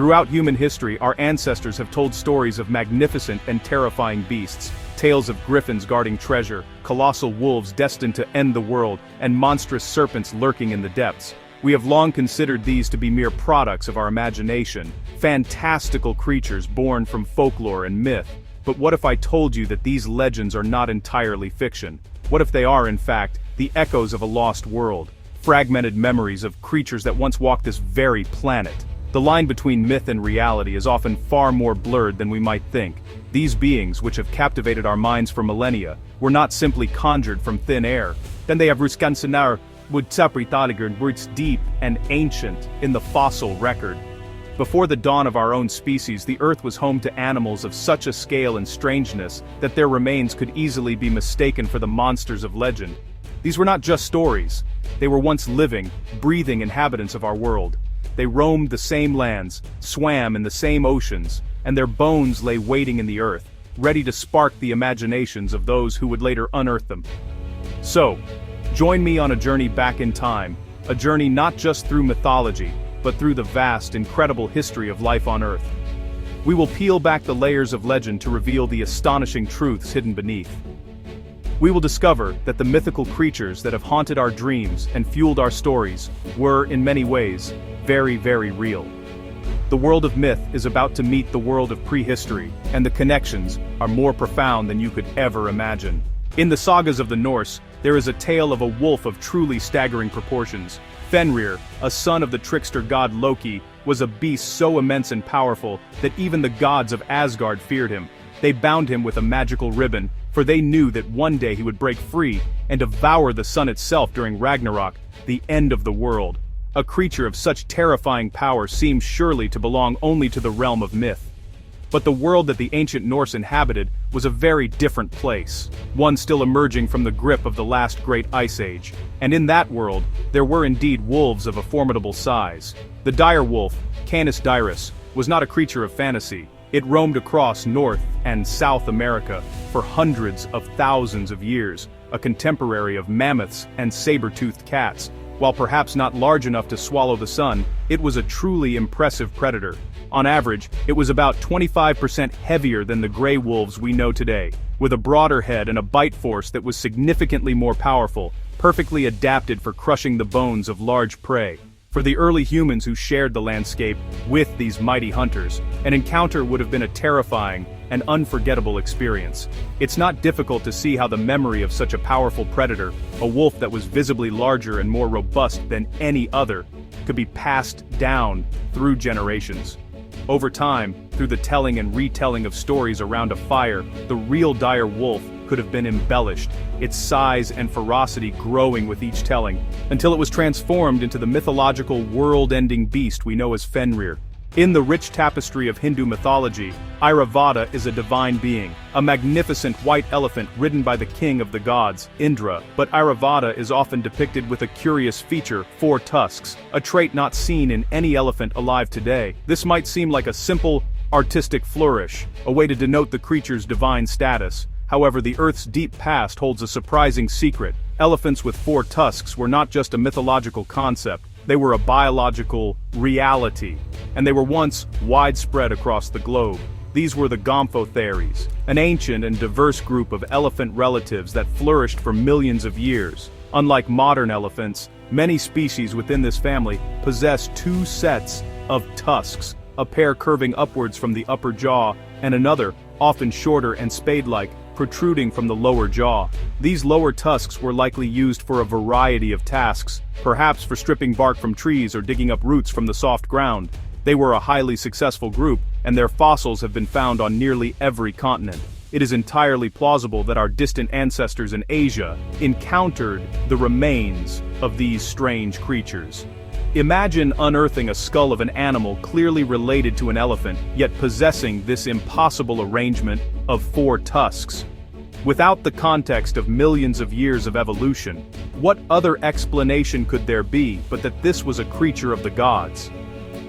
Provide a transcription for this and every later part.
Throughout human history, our ancestors have told stories of magnificent and terrifying beasts. Tales of griffins guarding treasure, colossal wolves destined to end the world, and monstrous serpents lurking in the depths. We have long considered these to be mere products of our imagination, fantastical creatures born from folklore and myth. But what if I told you that these legends are not entirely fiction? What if they are, in fact, the echoes of a lost world, fragmented memories of creatures that once walked this very planet? The line between myth and reality is often far more blurred than we might think. These beings, which have captivated our minds for millennia, were not simply conjured from thin air. Then they have ruskansenar roots deep and ancient in the fossil record. Before the dawn of our own species, the Earth was home to animals of such a scale and strangeness that their remains could easily be mistaken for the monsters of legend. These were not just stories. They were once living, breathing inhabitants of our world. They roamed the same lands, swam in the same oceans, and their bones lay waiting in the earth, ready to spark the imaginations of those who would later unearth them. So, join me on a journey back in time, a journey not just through mythology, but through the vast, incredible history of life on Earth. We will peel back the layers of legend to reveal the astonishing truths hidden beneath. We will discover that the mythical creatures that have haunted our dreams and fueled our stories were, in many ways, very, very real. The world of myth is about to meet the world of prehistory, and the connections are more profound than you could ever imagine. In the sagas of the Norse, there is a tale of a wolf of truly staggering proportions. Fenrir, a son of the trickster god Loki, was a beast so immense and powerful that even the gods of Asgard feared him. They bound him with a magical ribbon, for they knew that one day he would break free and devour the sun itself during Ragnarok, the end of the world. A creature of such terrifying power seems surely to belong only to the realm of myth. But the world that the ancient Norse inhabited was a very different place, one still emerging from the grip of the last great ice age. And in that world, there were indeed wolves of a formidable size. The dire wolf, Canis dirus, was not a creature of fantasy. It roamed across North and South America for hundreds of thousands of years, a contemporary of mammoths and saber-toothed cats. While perhaps not large enough to swallow the sun, it was a truly impressive predator. On average, it was about 25% heavier than the gray wolves we know today, with a broader head and a bite force that was significantly more powerful, perfectly adapted for crushing the bones of large prey. For the early humans who shared the landscape with these mighty hunters, an encounter would have been a terrifying and unforgettable experience. It's not difficult to see how the memory of such a powerful predator, a wolf that was visibly larger and more robust than any other, could be passed down through generations. Over time, through the telling and retelling of stories around a fire, the real dire wolf could have been embellished, its size and ferocity growing with each telling, until it was transformed into the mythological world-ending beast we know as Fenrir. In the rich tapestry of Hindu mythology, Airavata is a divine being, a magnificent white elephant ridden by the king of the gods, Indra. But Airavata is often depicted with a curious feature, 4 tusks, a trait not seen in any elephant alive today. This might seem like a simple, artistic flourish, a way to denote the creature's divine status. However, the Earth's deep past holds a surprising secret. Elephants with 4 tusks were not just a mythological concept. They were a biological reality, and they were once widespread across the globe. These were the Gomphotheres, an ancient and diverse group of elephant relatives that flourished for millions of years. Unlike modern elephants, many species within this family possess 2 sets of tusks, a pair curving upwards from the upper jaw, and another, often shorter and spade-like, protruding from the lower jaw. These lower tusks were likely used for a variety of tasks, perhaps for stripping bark from trees or digging up roots from the soft ground. They were a highly successful group, and their fossils have been found on nearly every continent. It is entirely plausible that our distant ancestors in Asia encountered the remains of these strange creatures. Imagine unearthing a skull of an animal clearly related to an elephant, yet possessing this impossible arrangement of 4 tusks. Without the context of millions of years of evolution, what other explanation could there be but that this was a creature of the gods?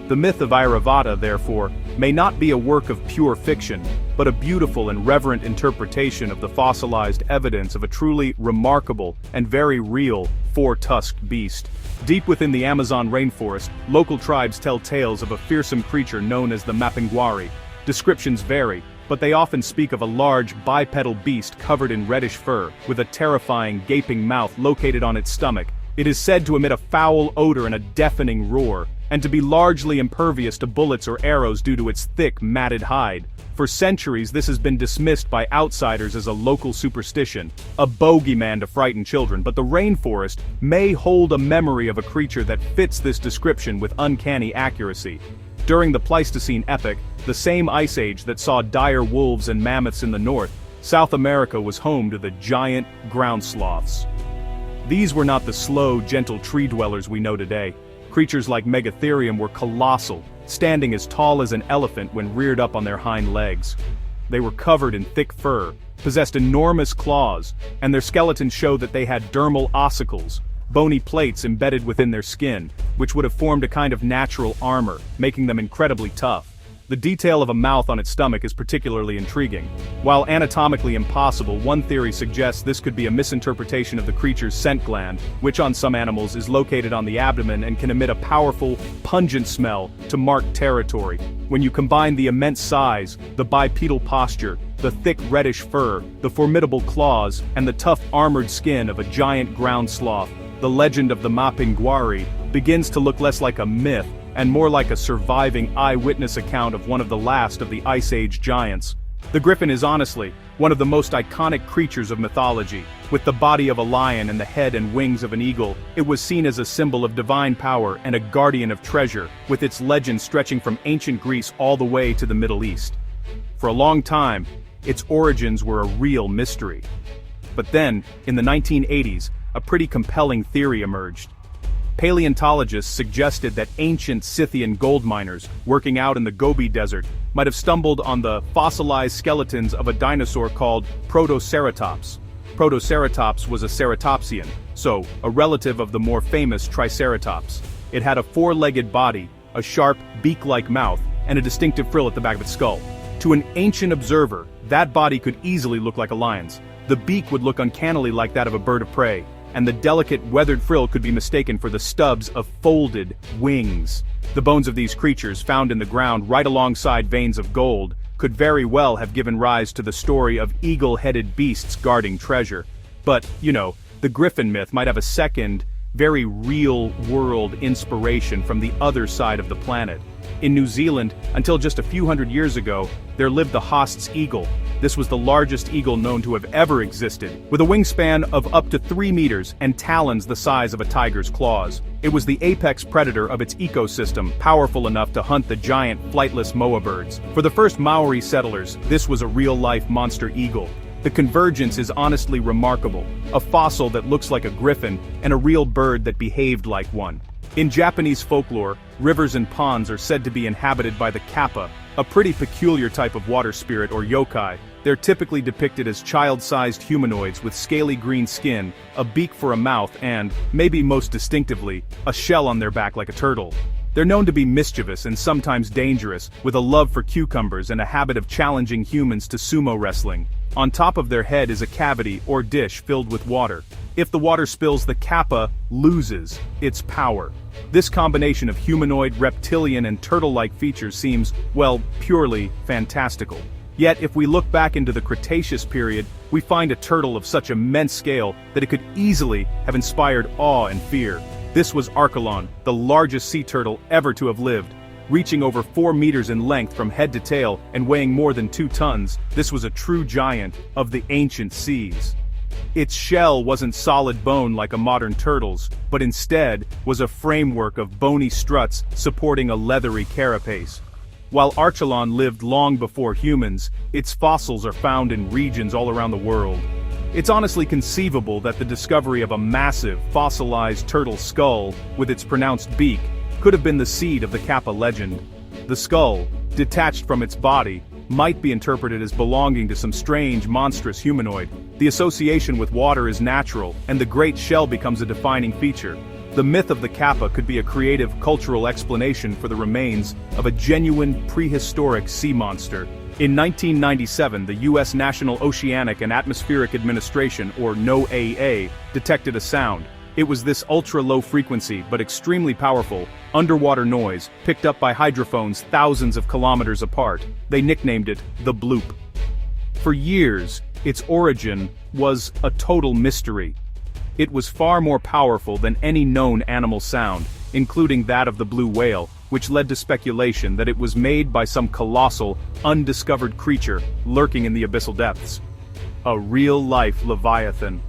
The myth of Airavata, therefore, may not be a work of pure fiction, but a beautiful and reverent interpretation of the fossilized evidence of a truly remarkable and very real 4-tusked beast. Deep within the Amazon rainforest, local tribes tell tales of a fearsome creature known as the mapinguari. Descriptions vary, but they often speak of a large, bipedal beast covered in reddish fur, with a terrifying, gaping mouth located on its stomach. It is said to emit a foul odor and a deafening roar, and to be largely impervious to bullets or arrows due to its thick, matted hide. For centuries, this has been dismissed by outsiders as a local superstition, a bogeyman to frighten children, but the rainforest may hold a memory of a creature that fits this description with uncanny accuracy. During the Pleistocene epoch, the same ice age that saw dire wolves and mammoths in the north, South America was home to the giant ground sloths. These were not the slow, gentle tree dwellers we know today. Creatures like Megatherium were colossal, standing as tall as an elephant when reared up on their hind legs. They were covered in thick fur, possessed enormous claws, and their skeletons showed that they had dermal ossicles, bony plates embedded within their skin, which would have formed a kind of natural armor, making them incredibly tough. The detail of a mouth on its stomach is particularly intriguing. While anatomically impossible, one theory suggests this could be a misinterpretation of the creature's scent gland, which on some animals is located on the abdomen and can emit a powerful, pungent smell to mark territory. When you combine the immense size, the bipedal posture, the thick reddish fur, the formidable claws, and the tough armored skin of a giant ground sloth, the legend of the mapinguari begins to look less like a myth and more like a surviving eyewitness account of one of the last of the Ice Age giants. The griffin is honestly one of the most iconic creatures of mythology. With the body of a lion and the head and wings of an eagle, it was seen as a symbol of divine power and a guardian of treasure, with its legend stretching from ancient Greece all the way to the Middle East. For a long time, its origins were a real mystery. But then, in the 1980s, a pretty compelling theory emerged. Paleontologists suggested that ancient Scythian gold miners, working out in the Gobi Desert, might have stumbled on the fossilized skeletons of a dinosaur called Protoceratops. Protoceratops was a ceratopsian, so a relative of the more famous Triceratops. It had a four-legged body, a sharp, beak-like mouth, and a distinctive frill at the back of its skull. To an ancient observer, that body could easily look like a lion's. The beak would look uncannily like that of a bird of prey, and the delicate, weathered frill could be mistaken for the stubs of folded wings. The bones of these creatures, found in the ground right alongside veins of gold, could very well have given rise to the story of eagle-headed beasts guarding treasure. But, the griffin myth might have a second, very real-world inspiration from the other side of the planet. In New Zealand, until just a few hundred years ago, there lived the Haast's eagle. This was the largest eagle known to have ever existed, with a wingspan of up to 3 meters and talons the size of a tiger's claws. It was the apex predator of its ecosystem, powerful enough to hunt the giant flightless moa birds. For the first Maori settlers, this was a real-life monster eagle. The convergence is honestly remarkable, a fossil that looks like a griffin and a real bird that behaved like one. In Japanese folklore, rivers and ponds are said to be inhabited by the kappa, a pretty peculiar type of water spirit or yokai. They're typically depicted as child-sized humanoids with scaly green skin, a beak for a mouth and, maybe most distinctively, a shell on their back like a turtle. They're known to be mischievous and sometimes dangerous, with a love for cucumbers and a habit of challenging humans to sumo wrestling. On top of their head is a cavity or dish filled with water. If the water spills, the kappa loses its power. This combination of humanoid, reptilian, and turtle-like features seems, well, purely fantastical. Yet, if we look back into the Cretaceous period, we find a turtle of such immense scale that it could easily have inspired awe and fear. This was Archelon, the largest sea turtle ever to have lived. Reaching over 4 meters in length from head to tail and weighing more than 2 tons, this was a true giant of the ancient seas. Its shell wasn't solid bone like a modern turtle's, but instead was a framework of bony struts supporting a leathery carapace. While Archelon lived long before humans, its fossils are found in regions all around the world. It's honestly conceivable that the discovery of a massive, fossilized turtle skull, with its pronounced beak, could have been the seed of the kappa legend. The skull, detached from its body, might be interpreted as belonging to some strange, monstrous humanoid. The association with water is natural, and the great shell becomes a defining feature. The myth of the kappa could be a creative, cultural explanation for the remains of a genuine, prehistoric sea monster. In 1997, the U.S. National Oceanic and Atmospheric Administration, or NOAA, detected a sound. It was this ultra-low frequency but extremely powerful, underwater noise, picked up by hydrophones thousands of kilometers apart. They nicknamed it the bloop. For years, its origin was a total mystery. It was far more powerful than any known animal sound, including that of the blue whale, which led to speculation that it was made by some colossal, undiscovered creature lurking in the abyssal depths. A real-life leviathan.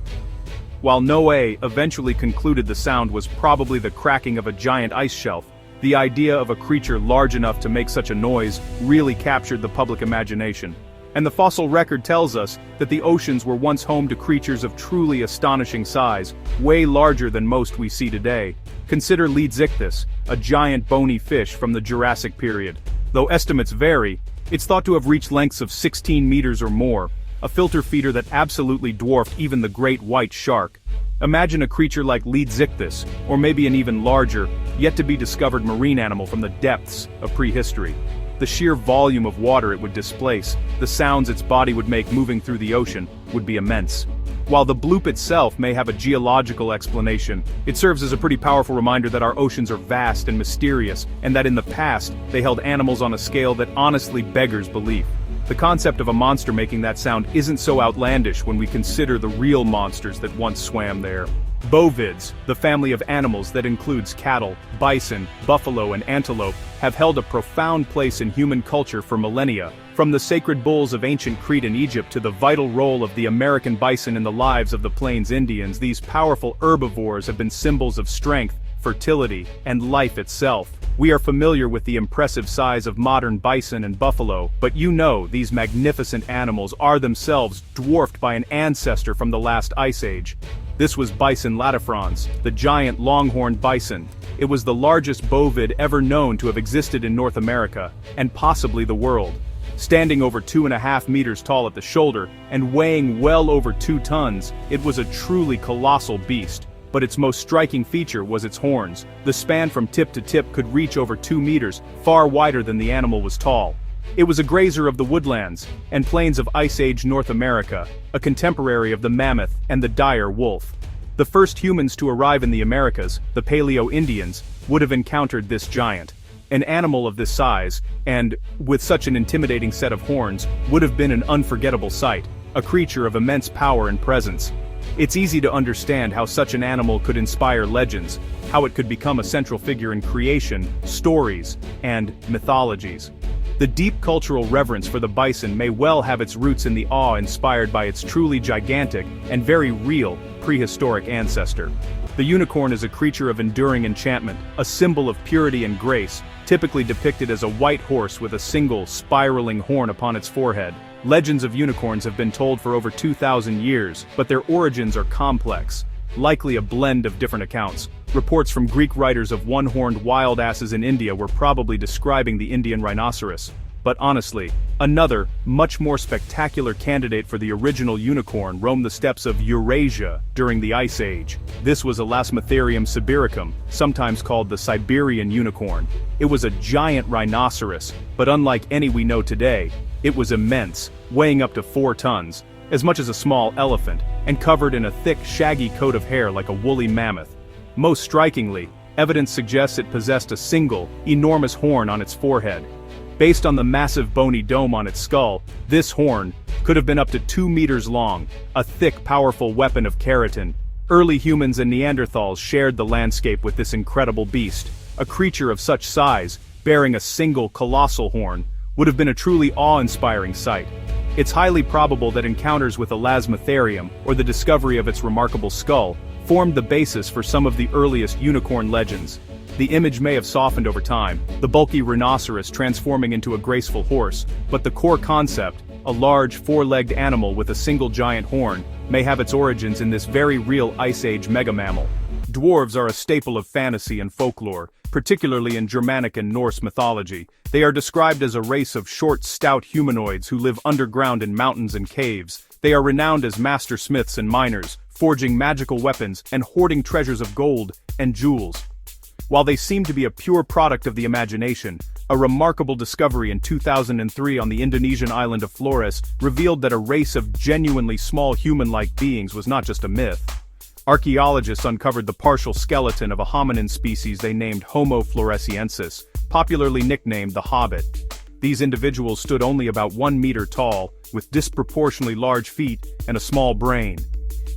While Noé eventually concluded the sound was probably the cracking of a giant ice shelf, the idea of a creature large enough to make such a noise really captured the public imagination. And the fossil record tells us that the oceans were once home to creatures of truly astonishing size, way larger than most we see today. Consider Leedsichthys, a giant bony fish from the Jurassic period. Though estimates vary, it's thought to have reached lengths of 16 meters or more, a filter feeder that absolutely dwarfed even the great white shark. Imagine a creature like Leedsichthys, or maybe an even larger, yet-to-be-discovered marine animal from the depths of prehistory. The sheer volume of water it would displace, the sounds its body would make moving through the ocean, would be immense. While the bloop itself may have a geological explanation, it serves as a pretty powerful reminder that our oceans are vast and mysterious, and that in the past, they held animals on a scale that honestly beggars belief. The concept of a monster making that sound isn't so outlandish when we consider the real monsters that once swam there. Bovids, the family of animals that includes cattle, bison, buffalo and antelope, have held a profound place in human culture for millennia. From the sacred bulls of ancient Crete and Egypt to the vital role of the American bison in the lives of the Plains Indians, these powerful herbivores have been symbols of strength, fertility, and life itself. We are familiar with the impressive size of modern bison and buffalo, but you know these magnificent animals are themselves dwarfed by an ancestor from the last ice age. This was Bison latifrons, the giant longhorned bison. It was the largest bovid ever known to have existed in North America, and possibly the world. Standing over 2.5 meters tall at the shoulder, and weighing well over 2 tons, it was a truly colossal beast. But its most striking feature was its horns. The span from tip to tip could reach over 2 meters, far wider than the animal was tall. It was a grazer of the woodlands and plains of Ice Age North America, a contemporary of the mammoth and the dire wolf. The first humans to arrive in the Americas, the Paleo-Indians, would have encountered this giant. An animal of this size, and with such an intimidating set of horns, would have been an unforgettable sight, a creature of immense power and presence. It's easy to understand how such an animal could inspire legends, how it could become a central figure in creation, stories, and mythologies. The deep cultural reverence for the bison may well have its roots in the awe inspired by its truly gigantic and very real prehistoric ancestor. The unicorn is a creature of enduring enchantment, a symbol of purity and grace, typically depicted as a white horse with a single, spiraling horn upon its forehead. Legends of unicorns have been told for over 2,000 years, but their origins are complex, likely a blend of different accounts. Reports from Greek writers of one-horned wild asses in India were probably describing the Indian rhinoceros. But honestly, another, much more spectacular candidate for the original unicorn roamed the steppes of Eurasia during the Ice Age. This was Elasmotherium sibiricum, sometimes called the Siberian unicorn. It was a giant rhinoceros, but unlike any we know today, it was immense, weighing up to 4 tons, as much as a small elephant, and covered in a thick, shaggy coat of hair like a woolly mammoth. Most strikingly, evidence suggests it possessed a single, enormous horn on its forehead. Based on the massive bony dome on its skull, this horn could have been up to 2 meters long, a thick, powerful weapon of keratin. Early humans and Neanderthals shared the landscape with this incredible beast. A creature of such size, bearing a single colossal horn, would have been a truly awe-inspiring sight. It's highly probable that encounters with Elasmotherium, or the discovery of its remarkable skull, formed the basis for some of the earliest unicorn legends. The image may have softened over time, the bulky rhinoceros transforming into a graceful horse, but the core concept, a large, 4-legged animal with a single giant horn, may have its origins in this very real Ice Age megamammal. Dwarves are a staple of fantasy and folklore, particularly in Germanic and Norse mythology. They are described as a race of short, stout humanoids who live underground in mountains and caves. They are renowned as master smiths and miners, forging magical weapons and hoarding treasures of gold and jewels. While they seem to be a pure product of the imagination, a remarkable discovery in 2003 on the Indonesian island of Flores revealed that a race of genuinely small human-like beings was not just a myth. Archaeologists uncovered the partial skeleton of a hominin species they named Homo floresiensis, popularly nicknamed the Hobbit. These individuals stood only about 1 meter tall, with disproportionately large feet and a small brain.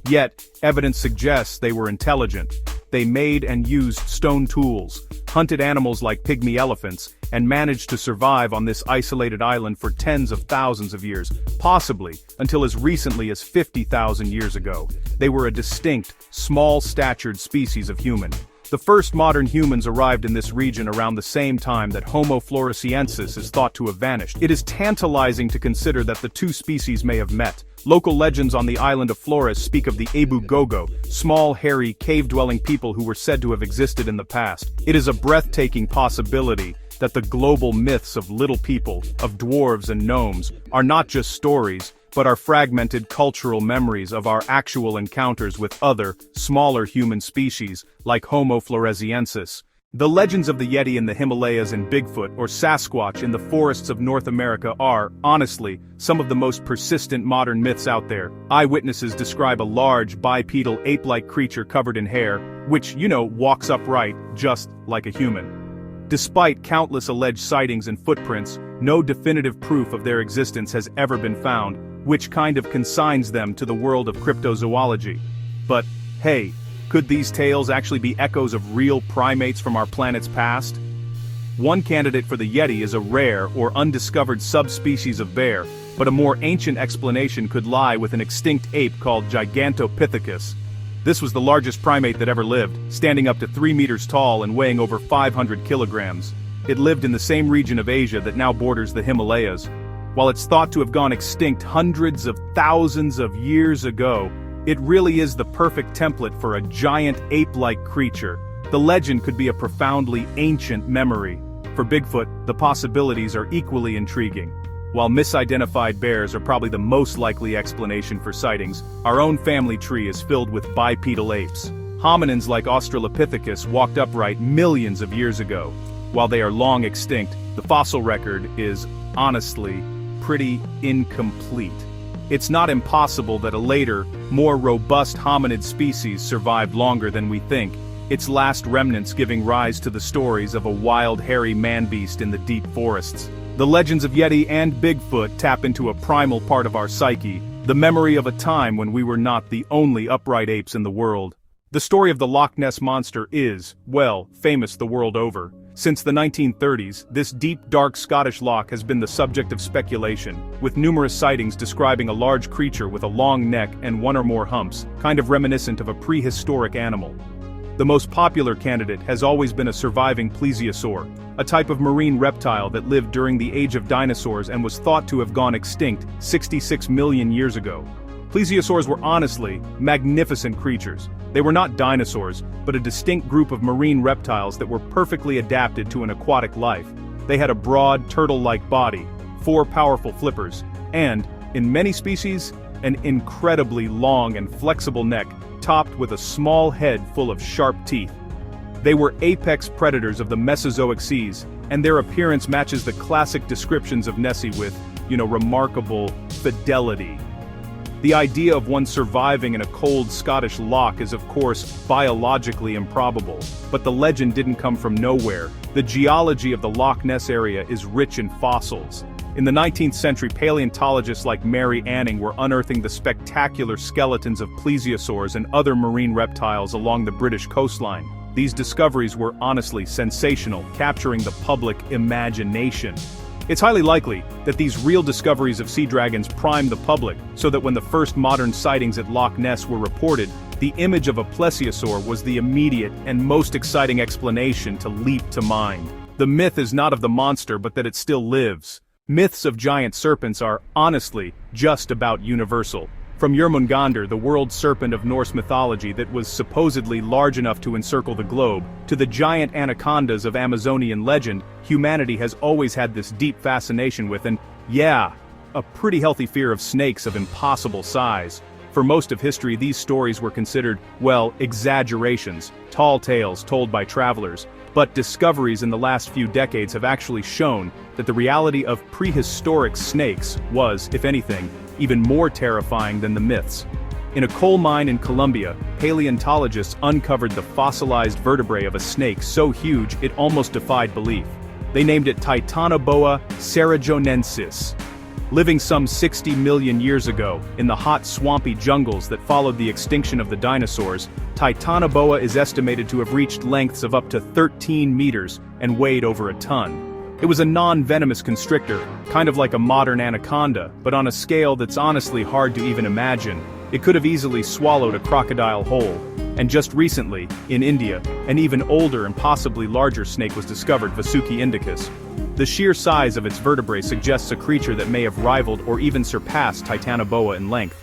Yet, evidence suggests they were intelligent. They made and used stone tools, hunted animals like pygmy elephants, and managed to survive on this isolated island for tens of thousands of years, possibly until as recently as 50,000 years ago. They were a distinct, small-statured species of human. The first modern humans arrived in this region around the same time that Homo floresiensis is thought to have vanished. It is tantalizing to consider that the two species may have met. Local legends on the island of Flores speak of the Ebu Gogo, small, hairy, cave-dwelling people who were said to have existed in the past. It is a breathtaking possibility that the global myths of little people, of dwarves and gnomes, are not just stories, but are fragmented cultural memories of our actual encounters with other, smaller human species, like Homo floresiensis. The legends of the Yeti in the Himalayas and Bigfoot or Sasquatch in the forests of North America are, honestly, some of the most persistent modern myths out there. Eyewitnesses describe a large, bipedal ape-like creature covered in hair, which, walks upright, just like a human. Despite countless alleged sightings and footprints, no definitive proof of their existence has ever been found, which kind of consigns them to the world of cryptozoology. But, hey, could these tales actually be echoes of real primates from our planet's past? One candidate for the Yeti is a rare or undiscovered subspecies of bear, but a more ancient explanation could lie with an extinct ape called Gigantopithecus. This was the largest primate that ever lived, standing up to 3 meters tall and weighing over 500 kilograms. It lived in the same region of Asia that now borders the Himalayas. While it's thought to have gone extinct hundreds of thousands of years ago, it really is the perfect template for a giant ape-like creature. The legend could be a profoundly ancient memory. For Bigfoot, the possibilities are equally intriguing. While misidentified bears are probably the most likely explanation for sightings, our own family tree is filled with bipedal apes. Hominins like Australopithecus walked upright millions of years ago. While they are long extinct, the fossil record is, honestly, pretty incomplete. It's not impossible that a later, more robust hominid species survived longer than we think, its last remnants giving rise to the stories of a wild hairy man-beast in the deep forests. The legends of Yeti and Bigfoot tap into a primal part of our psyche, the memory of a time when we were not the only upright apes in the world. The story of the Loch Ness Monster is, well, famous the world over. Since the 1930s, this deep, dark Scottish loch has been the subject of speculation, with numerous sightings describing a large creature with a long neck and 1 or more humps, kind of reminiscent of a prehistoric animal. The most popular candidate has always been a surviving plesiosaur, a type of marine reptile that lived during the age of dinosaurs and was thought to have gone extinct 66 million years ago. Plesiosaurs were honestly magnificent creatures. They were not dinosaurs, but a distinct group of marine reptiles that were perfectly adapted to an aquatic life. They had a broad, turtle-like body, 4 powerful flippers, and, in many species, an incredibly long and flexible neck, topped with a small head full of sharp teeth. They were apex predators of the Mesozoic seas, and their appearance matches the classic descriptions of Nessie with, remarkable fidelity. The idea of one surviving in a cold Scottish loch is of course biologically improbable, but the legend didn't come from nowhere. The geology of the Loch Ness area is rich in fossils. In the 19th century, paleontologists like Mary Anning were unearthing the spectacular skeletons of plesiosaurs and other marine reptiles along the British coastline. These discoveries were honestly sensational, capturing the public imagination. It's highly likely that these real discoveries of sea dragons primed the public so that when the first modern sightings at Loch Ness were reported, the image of a plesiosaur was the immediate and most exciting explanation to leap to mind. The myth is not of the monster but that it still lives. Myths of giant serpents are, honestly, just about universal. From Jörmungandr, the world serpent of Norse mythology that was supposedly large enough to encircle the globe, to the giant anacondas of Amazonian legend, humanity has always had this deep fascination with and, yeah, a pretty healthy fear of snakes of impossible size. For most of history, these stories were considered, well, exaggerations, tall tales told by travelers. But discoveries in the last few decades have actually shown that the reality of prehistoric snakes was, if anything, even more terrifying than the myths. In a coal mine in Colombia, paleontologists uncovered the fossilized vertebrae of a snake so huge it almost defied belief. They named it Titanoboa cerrejonensis. Living some 60 million years ago, in the hot swampy jungles that followed the extinction of the dinosaurs, Titanoboa is estimated to have reached lengths of up to 13 meters and weighed over a ton. It was a non-venomous constrictor, kind of like a modern anaconda, but on a scale that's honestly hard to even imagine. It could have easily swallowed a crocodile whole. And just recently, in India, an even older and possibly larger snake was discovered, Vasuki indicus. The sheer size of its vertebrae suggests a creature that may have rivaled or even surpassed Titanoboa in length.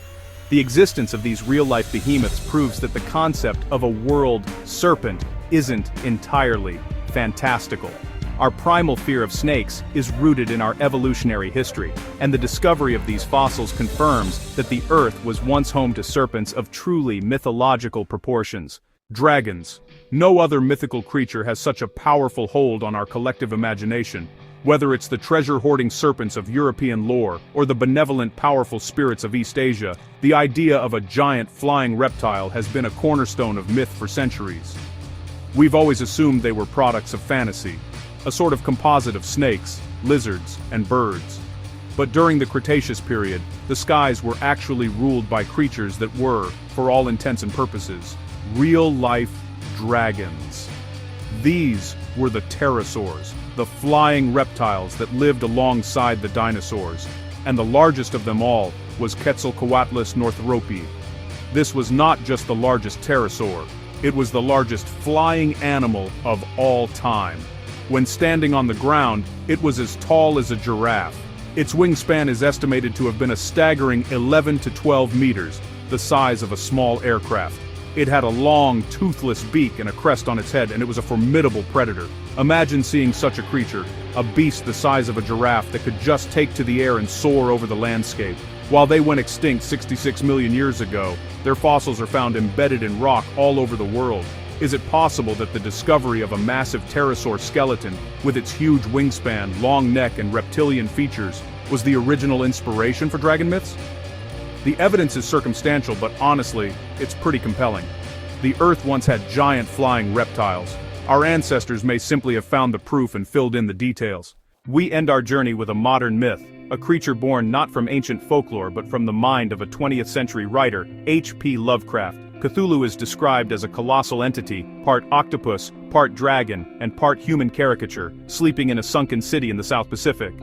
The existence of these real-life behemoths proves that the concept of a world serpent isn't entirely fantastical. Our primal fear of snakes is rooted in our evolutionary history, and the discovery of these fossils confirms that the Earth was once home to serpents of truly mythological proportions. Dragons. No other mythical creature has such a powerful hold on our collective imagination. Whether it's the treasure-hoarding serpents of European lore or the benevolent, powerful spirits of East Asia, the idea of a giant flying reptile has been a cornerstone of myth for centuries. We've always assumed they were products of fantasy, a sort of composite of snakes, lizards, and birds. But during the Cretaceous period, the skies were actually ruled by creatures that were, for all intents and purposes, real-life dragons. These were the pterosaurs, the flying reptiles that lived alongside the dinosaurs, and the largest of them all was Quetzalcoatlus northropi. This was not just the largest pterosaur, it was the largest flying animal of all time. When standing on the ground, it was as tall as a giraffe. Its wingspan is estimated to have been a staggering 11 to 12 meters, the size of a small aircraft. It had a long, toothless beak and a crest on its head, and it was a formidable predator. Imagine seeing such a creature, a beast the size of a giraffe that could just take to the air and soar over the landscape. While they went extinct 66 million years ago, their fossils are found embedded in rock all over the world. Is it possible that the discovery of a massive pterosaur skeleton, with its huge wingspan, long neck, and reptilian features, was the original inspiration for dragon myths? The evidence is circumstantial, but honestly, it's pretty compelling. The Earth once had giant flying reptiles. Our ancestors may simply have found the proof and filled in the details. We end our journey with a modern myth, a creature born not from ancient folklore but from the mind of a 20th century writer, H.P. Lovecraft. Cthulhu is described as a colossal entity, part octopus, part dragon, and part human caricature, sleeping in a sunken city in the South Pacific.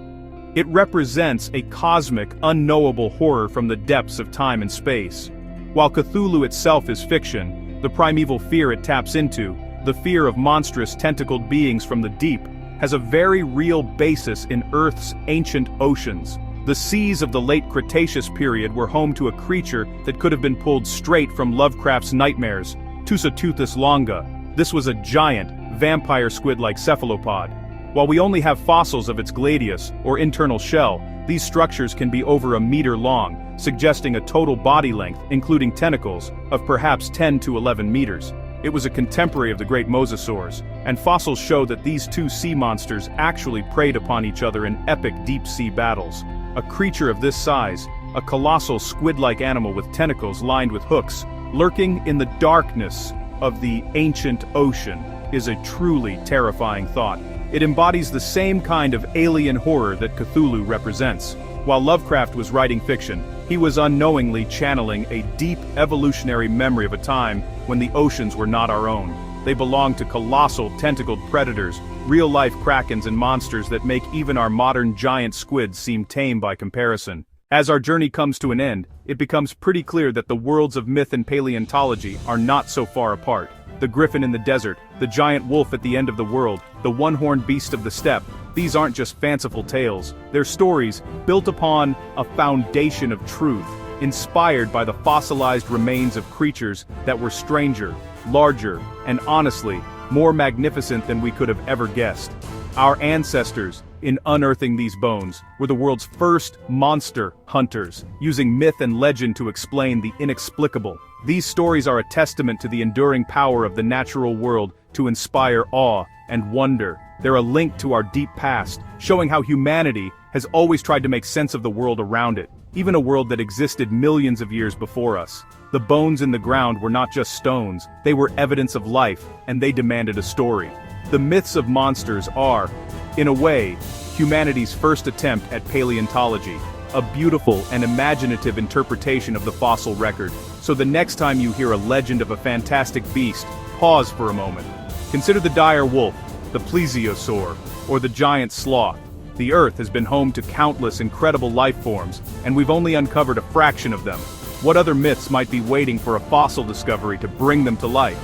It represents a cosmic, unknowable horror from the depths of time and space. While Cthulhu itself is fiction, the primeval fear it taps into, the fear of monstrous tentacled beings from the deep, has a very real basis in Earth's ancient oceans. The seas of the late Cretaceous period were home to a creature that could have been pulled straight from Lovecraft's nightmares, Tusateuthis longa. This was a giant, vampire squid-like cephalopod. While we only have fossils of its gladius, or internal shell, these structures can be over a meter long, suggesting a total body length, including tentacles, of perhaps 10 to 11 meters. It was a contemporary of the great mosasaurs, and fossils show that these two sea monsters actually preyed upon each other in epic deep-sea battles. A creature of this size, a colossal squid-like animal with tentacles lined with hooks, lurking in the darkness of the ancient ocean, is a truly terrifying thought. It embodies the same kind of alien horror that Cthulhu represents. While Lovecraft was writing fiction, he was unknowingly channeling a deep evolutionary memory of a time when the oceans were not our own. They belonged to colossal tentacled predators, real-life krakens and monsters that make even our modern giant squids seem tame by comparison. As our journey comes to an end, it becomes pretty clear that the worlds of myth and paleontology are not so far apart. The griffin in the desert, the giant wolf at the end of the world, the one-horned beast of the steppe, these aren't just fanciful tales, they're stories built upon a foundation of truth, inspired by the fossilized remains of creatures that were stranger, larger, and honestly, more magnificent than we could have ever guessed. Our ancestors, in unearthing these bones, were the world's first monster hunters, using myth and legend to explain the inexplicable. These stories are a testament to the enduring power of the natural world to inspire awe and wonder. They're a link to our deep past, showing how humanity has always tried to make sense of the world around it. even a world that existed millions of years before us. The bones in the ground were not just stones, they were evidence of life, and they demanded a story. The myths of monsters are, in a way, humanity's first attempt at paleontology, a beautiful and imaginative interpretation of the fossil record. So the next time you hear a legend of a fantastic beast, pause for a moment. Consider the dire wolf, the plesiosaur, or the giant sloth. The Earth has been home to countless incredible life forms, and we've only uncovered a fraction of them. What other myths might be waiting for a fossil discovery to bring them to life?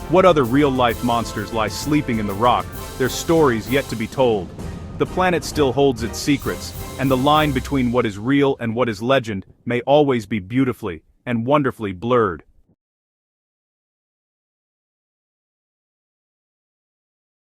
What other real-life monsters lie sleeping in the rock, their stories yet to be told? The planet still holds its secrets, and the line between what is real and what is legend may always be beautifully and wonderfully blurred.